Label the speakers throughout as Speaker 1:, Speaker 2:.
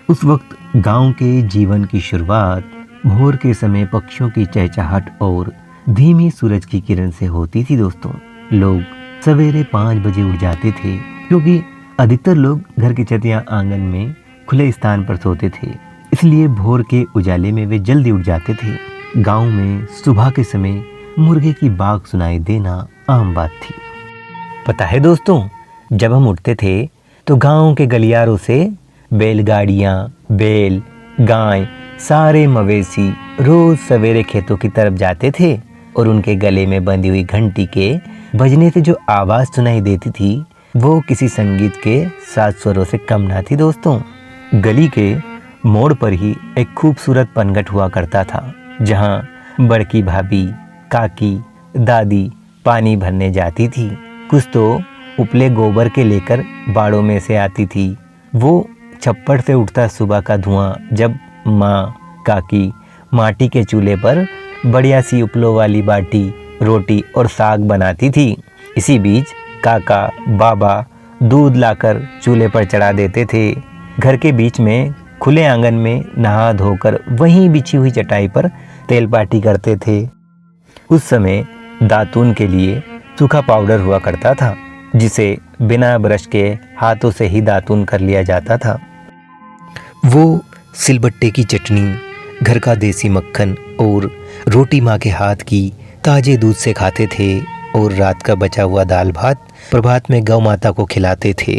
Speaker 1: उस वक्त गांव के जीवन की शुरुआत भोर के समय पक्षियों की चहचहाट और धीमी सूरज की किरण से होती थी दोस्तों। लोग सवेरे 5 बजे उठ जाते थे, क्योंकि अधिकतर लोग घर की छत या आंगन में खुले स्थान पर सोते थे, इसलिए भोर के उजाले में वे जल्दी उठ जाते थे। गांव में सुबह के समय मुर्गे की बाग सुनाई देना आम बात थी। पता है दोस्तों, जब हम उठते थे तो गांव के गलियारों से बैलगाड़ियां, बैल, गाय, सारे मवेशी रोज सवेरे खेतों की तरफ जाते थे और उनके गले में बंधी हुई घंटी के बजने से जो आवाज सुनाई देती थी वो किसी संगीत के 7 स्वरों से कम ना थी दोस्तों। गली के मोड़ पर ही एक खूबसूरत पनघट हुआ करता था, जहां बड़की भाभी, काकी, दादी पानी भरने जाती थी। कुछ तो उपले गोबर के लेकर बाड़ों में से आती थी। वो छप्पड़ से उठता सुबह का धुआं जब माँ, काकी माटी के चूल्हे पर बढ़िया सी उपलों वाली बाटी, रोटी और साग बनाती थी। इसी बीच काका, बाबा दूध लाकर चूल्हे पर चढ़ा देते थे। घर के बीच में खुले आंगन में नहा धोकर वहीं बिछी हुई चटाई पर तेल पाटी करते थे। उस समय दातून के लिए सूखा पाउडर हुआ करता था, जिसे बिना ब्रश के हाथों से ही दातून कर लिया जाता था। वो सिलबट्टे की चटनी, घर का देसी मक्खन और रोटी माँ के हाथ की ताजे दूध से खाते थे और रात का बचा हुआ दाल भात प्रभात में गौ माता को खिलाते थे।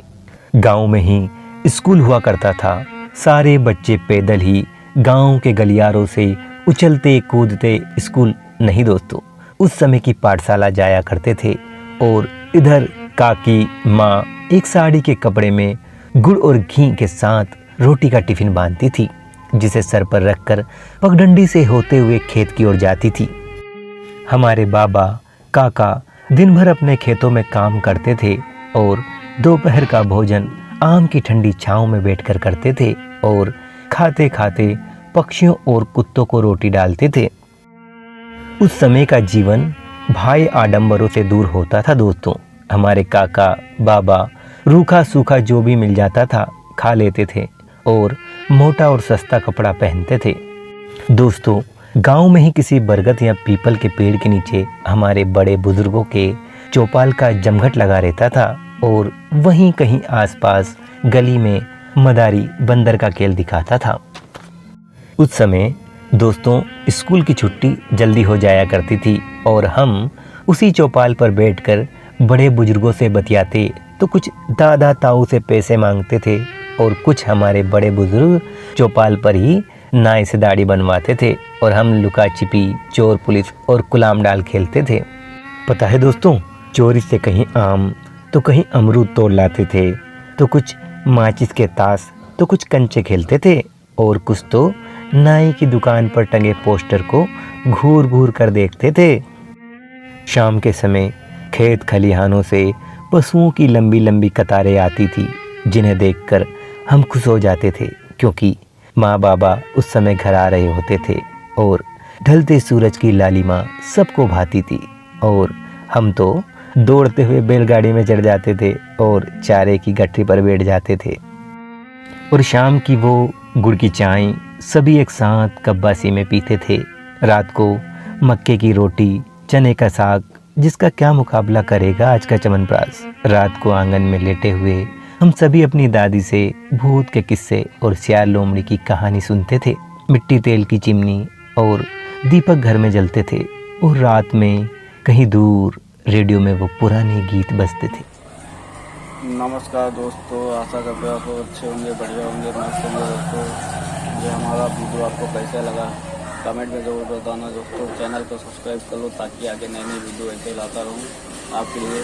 Speaker 1: गांव में ही स्कूल हुआ करता था। सारे बच्चे पैदल ही गांव के गलियारों से उछलते कूदते स्कूल नहीं दोस्तों, उस समय की पाठशाला जाया करते थे। और इधर काकी माँ एक साड़ी के कपड़े में गुड़ और घी के साथ रोटी का टिफिन बांधती थी, जिसे सर पर रखकर पगडंडी से होते हुए खेत की ओर जाती थी। हमारे बाबा, काका दिन भर अपने खेतों में काम करते थे और दोपहर का भोजन आम की ठंडी छांव में बैठकर करते थे और खाते खाते पक्षियों और कुत्तों को रोटी डालते थे। उस समय का जीवन भाई आडंबरों से दूर होता था दोस्तों। हमारे काका, बाबा रूखा सूखा जो भी मिल जाता था खा लेते थे और मोटा और सस्ता कपड़ा पहनते थे। दोस्तों, गांव में ही किसी बरगद या पीपल के पेड़ के नीचे हमारे बड़े बुजुर्गों के चौपाल का जमघट लगा रहता था और वहीं कहीं आसपास गली में मदारी बंदर का खेल दिखाता था। उस समय दोस्तों स्कूल की छुट्टी जल्दी हो जाया करती थी और हम उसी चौपाल पर बैठकर बड़े बुजुर्गों से बतियाते तो कुछ दादा ताऊ से पैसे मांगते थे और कुछ हमारे बड़े बुजुर्ग चौपाल पर ही नाई से दाढ़ी बनवाते थे और हम लुका छिपी, चोर पुलिस और गुलाम डाल खेलते थे। पता है दोस्तों, चोरी से कहीं आम तो कहीं अमरूद तोड़ लाते थे, तो कुछ माचिस के ताश तो कुछ कंचे खेलते थे और कुछ तो नाई की दुकान पर टंगे पोस्टर को घूर घूर कर देखते थे। शाम के समय खेत खलिहानों से पशुओं की लंबी लंबी कतारें आती थी, जिन्हें देखकर हम खुश हो जाते थे, क्योंकि माँ बाबा उस समय घर आ रहे होते थे और ढलते सूरज की लालिमा सबको भाती थी और हम तो दौड़ते हुए बैलगाड़ी में चढ़ जाते थे और चारे की गठरी पर बैठ जाते थे। और शाम की वो गुड़ की चाय सभी एक साथ कब्बासी में पीते थे। रात को मक्के की रोटी, चने का साग, जिसका क्या मुकाबला करेगा आज का च्यवनप्राश। रात को आंगन में लेटे हुए हम सभी अपनी दादी से भूत के किस्से और सियार लोमड़ी की कहानी सुनते थे। मिट्टी तेल की चिमनी और दीपक घर में जलते थे और रात में कहीं दूर रेडियो में वो पुराने गीत बजते थे।
Speaker 2: नमस्कार दोस्तों, आशा करते हैं आप अच्छे होंगे, बढ़िया होंगे, मस्त होंगे दोस्तों। जो हमारा वीडियो आपको कैसा लगा कमेंट में ज़रूर बताना दोस्तों। चैनल को सब्सक्राइब कर लो ताकि आगे नई नई वीडियो ऐसे लाता रहूँ आपके लिए।